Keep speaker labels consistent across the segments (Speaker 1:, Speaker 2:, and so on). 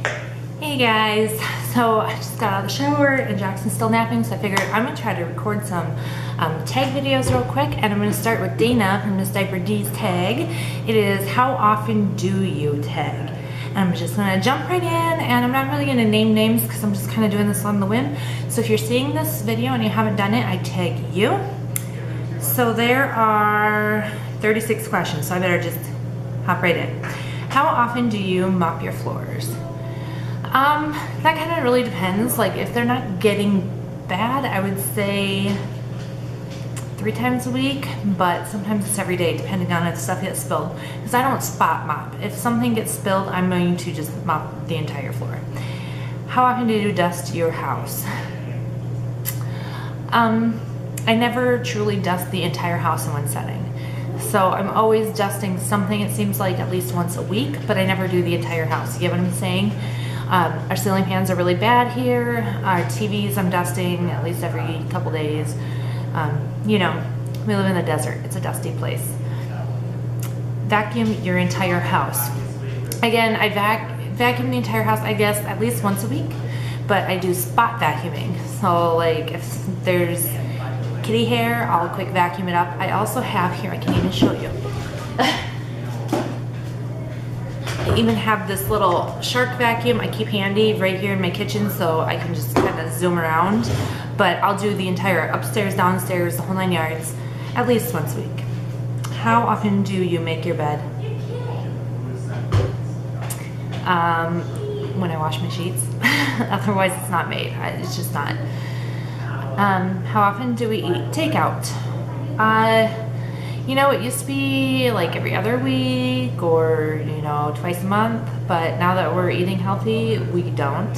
Speaker 1: Hey guys, so I just got out of the shower and Jackson's still napping, so I figured I'm gonna try to record some tag videos real quick, and I'm gonna start with Dana from Miss Diaper D's tag. It is how often do you tag? And I'm just gonna jump right in, and I'm not really gonna name names because I'm just kind of doing this on the whim. So if you're seeing this video and you haven't done it, I tag you. So there are 36 questions, so I better just hop right in. How often do you mop your floors? That kind of really depends. Like if they're not getting bad, I would say 3 times a week, but sometimes it's every day depending on if stuff gets spilled. Because I don't spot mop. If something gets spilled, I'm going to just mop the entire floor. How often do you dust your house? I never truly dust the entire house in one setting. So I'm always dusting something, it seems like at least once a week, but I never do the entire house. You get what I'm saying? Our ceiling fans are really bad here. Our TVs I'm dusting at least every couple days. You know, we live in the desert. It's a dusty place. Vacuum your entire house. Again, I vacuum the entire house, I guess, at least once a week, but I do spot vacuuming. So like if there's kitty hair, I'll quick vacuum it up. I also have here, I can even show you. I even have this little shark vacuum I keep handy right here in my kitchen, so I can just kind of zoom around. But I'll do the entire upstairs, downstairs, the whole 9 yards, at least once a week. How often do you make your bed? When I wash my sheets. Otherwise it's not made. It's just not. How often do we eat takeout? You know, it used to be like every other week or, you know, twice a month, but now that we're eating healthy, we don't.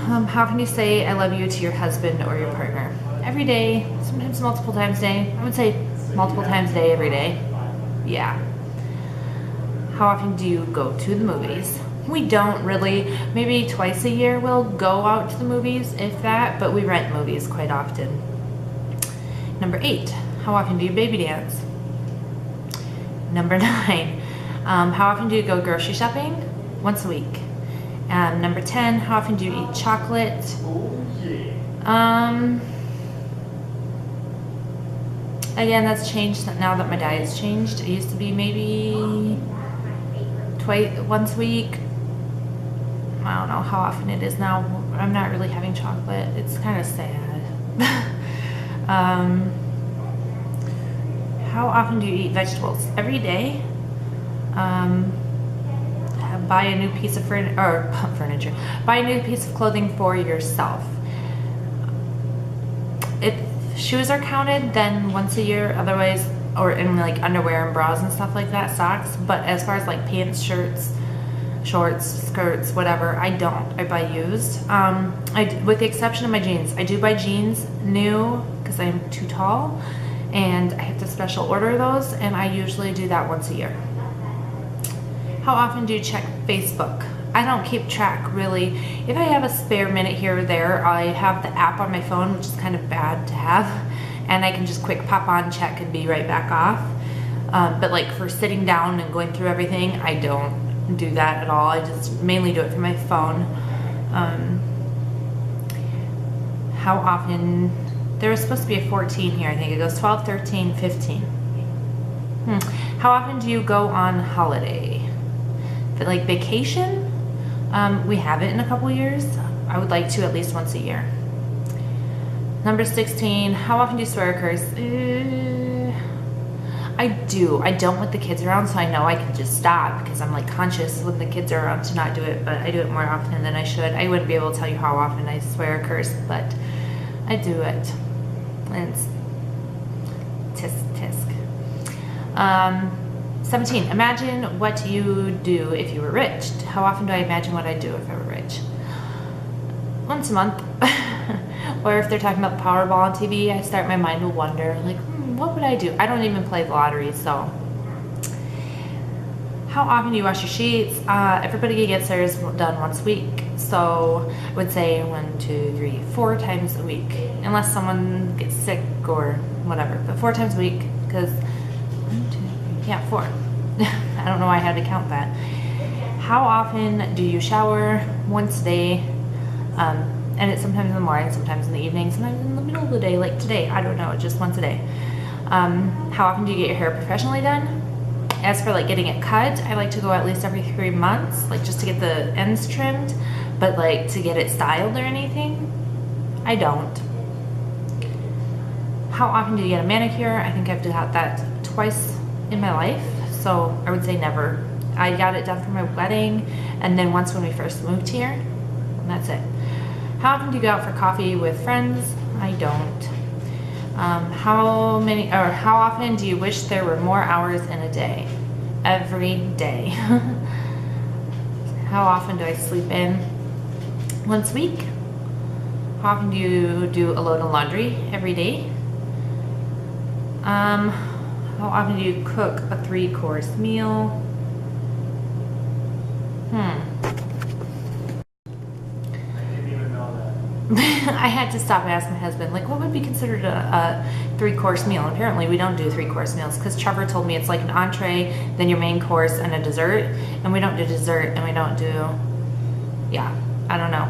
Speaker 1: How often do you say I love you to your husband or your partner? Every day, sometimes multiple times a day. I would say multiple times a day, every day. Yeah. How often do you go to the movies? We don't really. Maybe twice a year we'll go out to the movies, if that, but we rent movies quite often. Number 8, how often do you baby dance? Number 9, how often do you go grocery shopping? Once a week. Number 10, how often do you eat chocolate? Again, that's changed now that my diet's changed. It used to be maybe once a week. I don't know how often it is now. I'm not really having chocolate. It's kind of sad. How often do you eat vegetables? Every day. Buy a new piece of furniture. Buy a new piece of clothing for yourself. If shoes are counted, then once a year. Otherwise, or in like underwear and bras and stuff like that, socks. But as far as like pants, shirts, shorts, skirts, whatever, I don't. I buy used. With the exception of my jeans. I do buy jeans new because I'm too tall and I have to special order those, and I usually do that once a year. How often do you check Facebook? I don't keep track really. If I have a spare minute here or there, I have the app on my phone, which is kind of bad to have, and I can just quick pop on, check, and be right back off. But like for sitting down and going through everything, I don't do that at all. I just mainly do it from my phone. How often, there was supposed to be a 14 here, I think it goes 12, 13, 15. How often do you go on holiday? Like vacation? We haven't in a couple years. I would like to at least once a year. Number 16, how often do you swear or curse? I do. I don't with the kids around, so I know I can just stop because I'm like conscious when the kids are around to not do it, but I do it more often than I should. I wouldn't be able to tell you how often I swear or curse, but I do it. And it's tisk. 17, imagine what you do if you were rich. How often do I imagine what I'd do if I were rich? Once a month. Or if they're talking about the Powerball on TV, I start, my mind will wonder, like, what would I do? I don't even play the lottery, so. How often do you wash your sheets? Everybody gets theirs done once a week. So I would say 1, 2, 3, 4 times a week. Unless someone gets sick or whatever, but 4 times a week, because 1, 2, 3, yeah, 4. I don't know why I had to count that. How often do you shower? Once a day. And it's sometimes in the morning, sometimes in the evening, sometimes in the middle of the day, like today. I don't know, just once a day. How often do you get your hair professionally done? As for like getting it cut, I like to go at least every 3 months, like just to get the ends trimmed, but like to get it styled or anything, I don't. How often do you get a manicure? I think I've done that twice in my life, so I would say never. I got it done for my wedding, and then once when we first moved here, and that's it. How often do you go out for coffee with friends? I don't. How often do you wish there were more hours in a day? Every day. How often do I sleep in? Once a week. How often do you do a load of laundry? Every day. How often do you cook a 3-course meal? I had to stop and ask my husband, like, what would be considered a 3-course meal? And apparently we don't do 3-course meals, because Trevor told me it's like an entree, then your main course, and a dessert. And we don't do dessert, and we don't do, yeah, I don't know.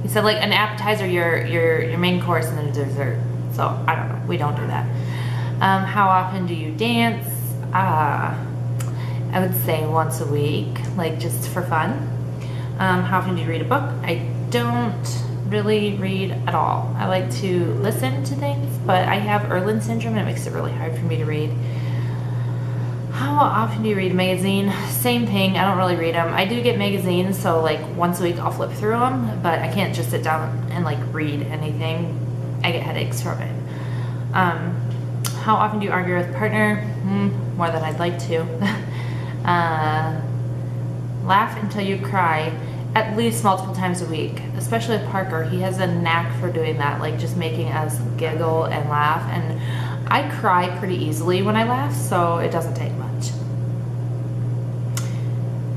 Speaker 1: He said like an appetizer, your main course, and then a dessert. So I don't know, we don't do that. How often do you dance? I would say once a week, like just for fun. How often do you read a book? I don't really read at all. I like to listen to things, but I have Erland syndrome and it makes it really hard for me to read. How often do you read a magazine? Same thing, I don't really read them. I do get magazines, so like once a week I'll flip through them, but I can't just sit down and like read anything. I get headaches from it. How often do you argue with a partner? More than I'd like to. Laugh until you cry. At least multiple times a week, especially with Parker. He has a knack for doing that, like just making us giggle and laugh, and I cry pretty easily when I laugh, so it doesn't take much.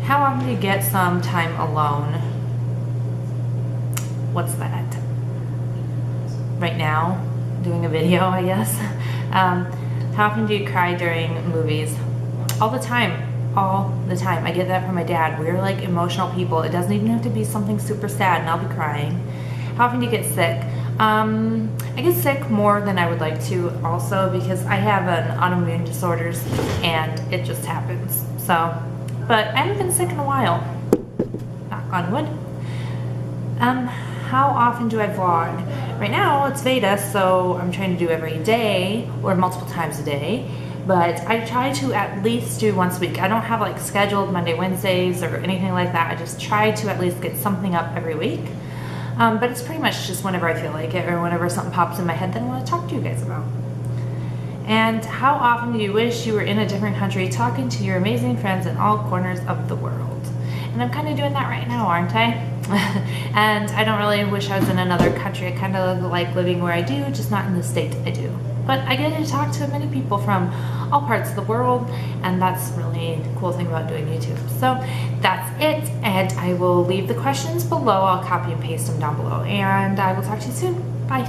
Speaker 1: How often do you get some time alone? What's that? Right now, doing a video, I guess. How often do you cry during movies? All the time. All the time. I get that from my dad. We're like emotional people. It doesn't even have to be something super sad and I'll be crying. How often do you get sick? I get sick more than I would like to also, because I have an autoimmune disorders and it just happens. So, but I haven't been sick in a while. Knock on wood. How often do I vlog? Right now it's VEDA, so I'm trying to do every day or multiple times a day. But I try to at least do once a week. I don't have like scheduled Monday, Wednesdays or anything like that. I just try to at least get something up every week. But it's pretty much just whenever I feel like it or whenever something pops in my head that I want to talk to you guys about. And how often do you wish you were in a different country talking to your amazing friends in all corners of the world? And I'm kind of doing that right now, aren't I? And I don't really wish I was in another country. I kind of like living where I do, just not in the state I do. But I get to talk to many people from all parts of the world, and that's really the cool thing about doing YouTube. So that's it, and I will leave the questions below. I'll copy and paste them down below, and I will talk to you soon. Bye.